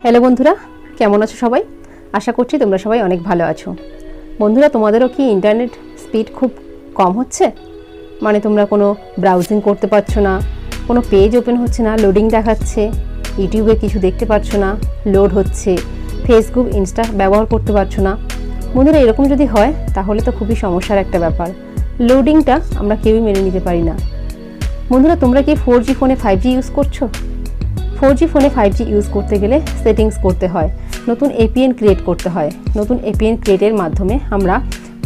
Hello বন্ধুরা, কেমন আছো সবাই? আশা করছি তোমরা সবাই অনেক ভালো আছো। বন্ধুরা, তোমাদেরও কি ইন্টারনেট স্পিড খুব কম হচ্ছে? মানে তোমরা কোনো ব্রাউজিং করতে পারছো না, কোনো পেজ ওপেন হচ্ছে না, লোডিং দেখাচ্ছে, ইউটিউবে কিছু দেখতে পারছো না, লোড হচ্ছে, ফেসবুক ইনস্টা ব্যবহার করতে পারছো না। বন্ধুরা, এরকম যদি হয় তাহলে তো খুবই সমস্যার একটা ব্যাপার। লোডিংটা আমরা কেউই মেনে নিতে পারি না। বন্ধুরা, তোমরা কি 4G ফোনে 5G ইউজ করছো? 4G ফোনে 5G ইউজ করতে গেলে সেটিংস করতে হয়, নতুন APN ক্রিয়েট করতে হয়। নতুন APN ক্রিয়েটের মাধ্যমে আমরা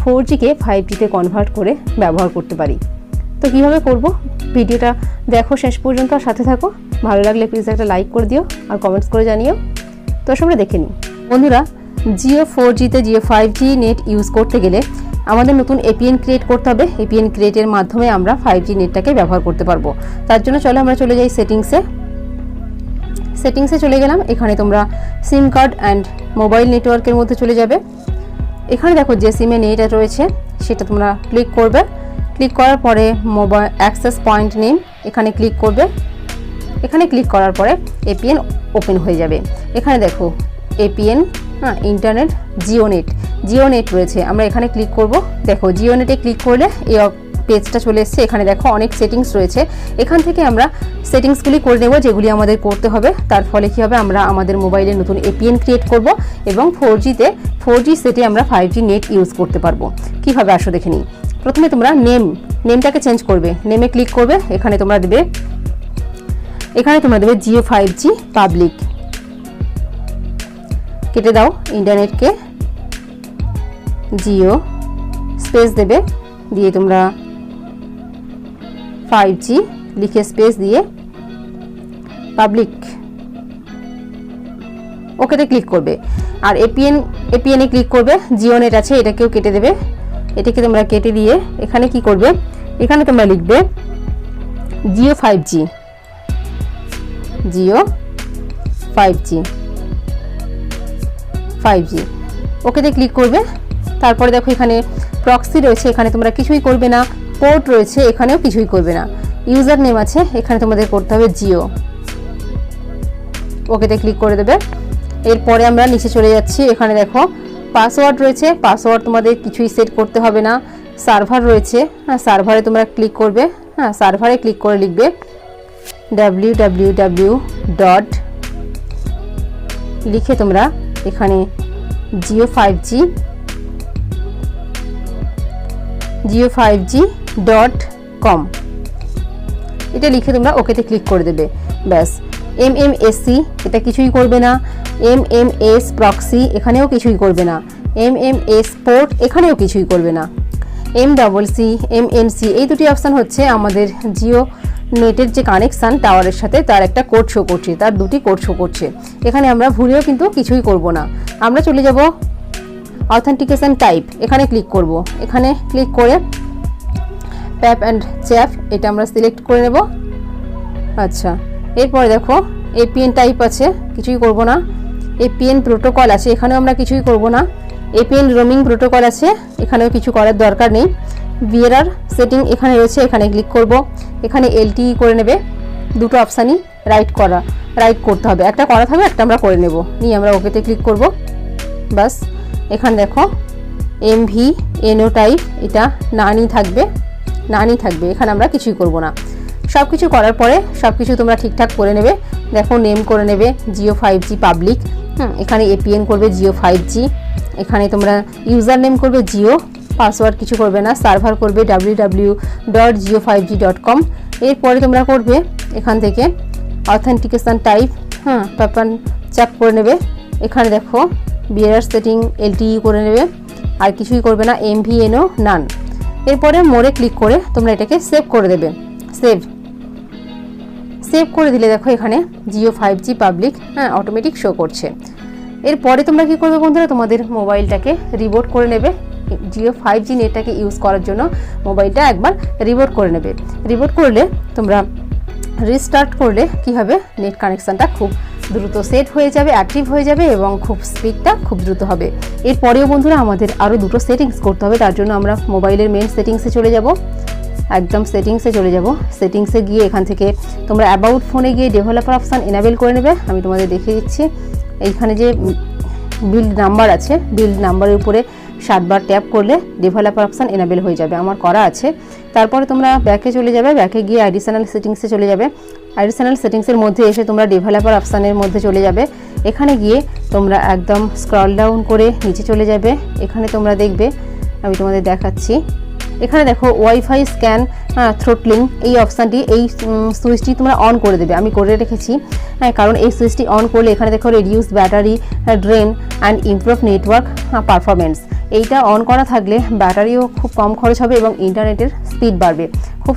4Gকে 5Gতে কনভার্ট করে ব্যবহার করতে পারি। তো কীভাবে করব, ভিডিওটা দেখো শেষ পর্যন্ত আর সাথে থাকো। ভালো লাগলে প্লিজ একটা লাইক করে দিও আর কমেন্টস করে জানিও। তো আমরা দেখে নিই। বন্ধুরা, জিও 4Gতে জিও 5G নেট ইউজ করতে গেলে আমাদের নতুন APN ক্রিয়েট করতে হবে। APN ক্রিয়েটের মাধ্যমে আমরা 5G নেটটাকে ব্যবহার করতে পারবো। তার জন্য চলো আমরা চলে যাই সেটিংসে চলে গেলাম। এখানে তোমরা সিম কার্ড অ্যান্ড মোবাইল নেটওয়ার্কের মধ্যে চলে যাবে। এখানে দেখো যে সিমে নেট রয়েছে সেটা তোমরা ক্লিক করবে। ক্লিক করার পরে মোবাইল অ্যাক্সেস পয়েন্ট নেম এখানে ক্লিক করবে। এখানে ক্লিক করার পরে APN ওপেন হয়ে যাবে। এখানে দেখো APN ইন্টারনেট জিও নেট রয়েছে। আমরা এখানে ক্লিক করব। দেখো জিও নেটে ক্লিক করলে এই পেজটা চলে এসছে। এখানে দেখো অনেক সেটিংস রয়েছে। এখান থেকে আমরা সেটিংসগুলি করে নেব যেগুলি আমাদের করতে হবে। তার ফলে কী হবে, আমরা আমাদের মোবাইলে নতুন APN ক্রিয়েট করব এবং 4G সেটে আমরা 5G নেট ইউজ করতে পারবো। কীভাবে আসো দেখে নিই। প্রথমে তোমরা নেমটাকে চেঞ্জ করবে। নেমে ক্লিক করবে। এখানে তোমরা দেবে জিও 5G পাবলিক। কেটে দাও ইন্টারনেটকে, জিও স্পেস দেবে, দিয়ে তোমরা 5G লিখে স্পেস দিয়ে পাবলিক ওকেতে ক্লিক করবে। আর APN এ ক্লিক করবে। জিও নেট আছে, এটাকেও কেটে দেবে। এটাকে তোমরা কেটে দিয়ে এখানে কি করবে, এখানে তোমরা লিখবে জিও 5G ওকেতে ক্লিক করবে। তারপরে দেখো এখানে প্রক্সি রয়েছে, এখানে তোমরা কিছুই করবে না। পোর্ট রয়েছে, এখানেও কিছুই করবে না। ইউজার নেম আছে, এখানে তোমাদের করতে হবে জিও। ওকেতে ক্লিক করে দেবে। এরপরে আমরা নিচে চলে যাচ্ছি। এখানে দেখো পাসওয়ার্ড রয়েছে। পাসওয়ার্ড তোমাদের কিছুই সেট করতে হবে না। সার্ভার রয়েছে, সার্ভারে তোমরা ক্লিক করবে। সার্ভারে ক্লিক করে লিখবে www. লিখে তোমরা এখানে geo5g.com এটা লিখে তোমরা ওকেতে ক্লিক করে দেবে। ব্যাস। MMSC এটা কিছুই করবে না। MMS প্রক্সি এখানেও কিছুই করবে না। MMS পোর্ট এখানেও কিছুই করবে না। MCC MNC এই দুটি অপশান হচ্ছে আমাদের জিও নেটের যে কানেকশান টাওয়ারের সাথে তার একটা কোড শো করছে, তার দুটি কোড শো করছে। এখানে আমরা ভুলেও কিন্তু কিছুই করব না। আমরা চলে যাব অথেন্টিকেশন টাইপ। এখানে ক্লিক করব। এখানে ক্লিক করে ট্যাপ অ্যান্ড চ্যাপ এটা আমরা সিলেক্ট করে নেব। আচ্ছা, এরপরে দেখো APN টাইপ আছে, কিছুই করব না। APN প্রোটোকল আছে, এখানেও আমরা কিছুই করব না। APN রোমিং প্রোটোকল আছে, এখানেও কিছু করার দরকার নেই। VRR সেটিং এখানে রয়েছে, এখানে ক্লিক করব। এখানে LTE করে নেবে। দুটো অপশানই রাইট করতে হবে। একটা করা থাকবে, একটা আমরা করে নেব। নিয়ে আমরা ওকেতে ক্লিক করব। বাস। এখানে দেখো MVNO টাইপ এটা নানি থাকবে। এখানে আমরা কিছুই করব না। সব কিছু করার পরে সব কিছু তোমরা ঠিকঠাক করে নেবে। দেখো নেম করে নেবে জিও 5G পাবলিক। এখানে APN করবে জিও 5G। এখানে তোমরা ইউজার নেম করবে জিও, পাসওয়ার্ড কিছু করবে না। সার্ভার করবে www.geo5g.com। এরপরে তোমরা করবে এখান থেকে অথেন্টিকেশন টাইপ প্যাপান চ্যাপ করে নেবে। এখানে দেখো VRR সেটিং LTE করে নেবে। আর কিছুই করবে না। MVNO নান। এরপরে মোড়ে ক্লিক করে তোমরা এটাকে সেভ করে দেবে। সেভ করে দিলে দেখো এখানে Jio 5G public automatic show করছে। এরপরে তোমরা কি করবে বন্ধুরা, তোমাদের মোবাইলটাকে রিবোট করে নেবে। জিও 5G নেটটাকে ইউজ করার জন্য মোবাইলটা একবার রিবোট করে নেবে। রিবোট করলে তোমরা রিস্টার্ট করলে কি হবে, নেট কানেকশানটা খুব দ্রুত সেট হয়ে যাবে, অ্যাক্টিভ হয়ে যাবে এবং খুব স্পিডটা খুব দ্রুত হবে। এরপরেও বন্ধুরা আমাদের আরও দুটো সেটিংস করতে হবে। তার জন্য আমরা মোবাইলের মেন সেটিংসে চলে যাব। একদম সেটিংসে চলে যাব। সেটিংসে গিয়ে এখান থেকে তোমরা অ্যাবাউট ফোনে গিয়ে ডেভেলপার অপশান এনাবেল করে নেবে। আমি তোমাদের দেখিয়ে দিচ্ছি। এইখানে যে বিল্ড নাম্বার আছে, বিল্ড নাম্বারের উপরে 7 বার ট্যাপ করলে ডেভেলপার অপশান এনেবল হয়ে যাবে। আমার করা আছে। তারপরে তোমরা ব্যাকে চলে যাবে, ব্যাকে গিয়ে অ্যাডিশনাল সেটিংসে চলে যাবে। অ্যাডিশনাল সেটিংসের মধ্যে এসে তোমরা ডেভেলপার অপশানের মধ্যে চলে যাবে। এখানে গিয়ে তোমরা একদম স্ক্রল ডাউন করে নিচে চলে যাবে। এখানে তোমরা দেখবে, আমি তোমাদের দেখাচ্ছি, এখানে দেখো ওয়াইফাই স্ক্যান থ্রোটলিং, এই অপশানটি, এই সুইচটি তোমরা অন করে দেবে। আমি করে রেখেছি, কারণ এই সুইচটি অন করলে এখানে দেখো reduce battery drain and improve network performance, এইটা অন করা থাকলে ব্যাটারিও খুব কম খরচ হবে এবং ইন্টারনেটের স্পিড বাড়বে, খুব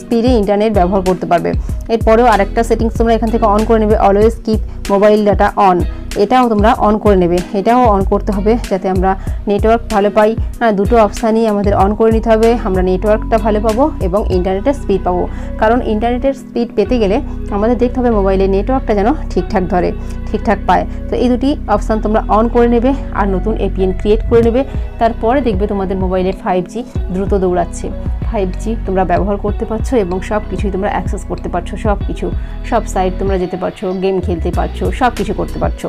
স্পিডে ইন্টারনেট ব্যবহার করতে পারবে। এরপরেও আরেকটা সেটিংস তোমরা এখান থেকে অন করে নেবে, always keep mobile data on, এটাও তোমরা অন করে নেবে। এটাও অন করতে হবে যাতে আমরা নেটওয়ার্ক ভালো পাই। দুটো অপশানই আমাদের অন করে নিতে হবে, আমরা নেটওয়ার্কটা ভালো পাবো এবং ইন্টারনেটের স্পিড পাবো। কারণ ইন্টারনেটের স্পিড পেতে গেলে আমাদের দেখতে হবে মোবাইলের নেটওয়ার্কটা যেন ঠিকঠাক ধরে, ঠিকঠাক পায়। তো এই দুটি অপশান তোমরা অন করে নেবে আর নতুন APN ক্রিয়েট করে নেবে। তারপরে দেখবে তোমাদের মোবাইলে 5G দ্রুত দৌড়াচ্ছে, 5G তোমরা ব্যবহার করতে পারছো এবং সব কিছুই তোমরা অ্যাক্সেস করতে পারছো, সব কিছু, সব সাইট তোমরা যেতে পারছো, গেম খেলতে পারছো, সব কিছু করতে পারছো।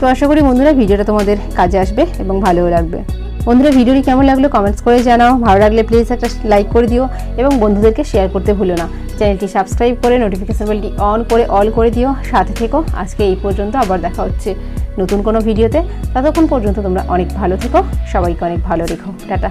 তো আশা করি বন্ধুরা ভিডিওটা তোমাদের কাজে আসবে এবং ভালোও লাগবে। বন্ধুরা ভিডিওটি কেমন লাগলো কমেন্টস করে জানাও, ভালো লাগলে প্লিজ একটা লাইক করে দিও এবং বন্ধুদেরকে শেয়ার করতে ভুলো না। চ্যানেলটি সাবস্ক্রাইব করে নোটিফিকেশন বেলটি অন করে অল করে দিও, সাথে থেকো। আজকে এই পর্যন্ত, আবার দেখা হচ্ছে নতুন কোনো ভিডিওতে। ততক্ষণ পর্যন্ত তোমরা অনেক ভালো থেকো, সবাইকে অনেক ভালো রেখো, টাটা।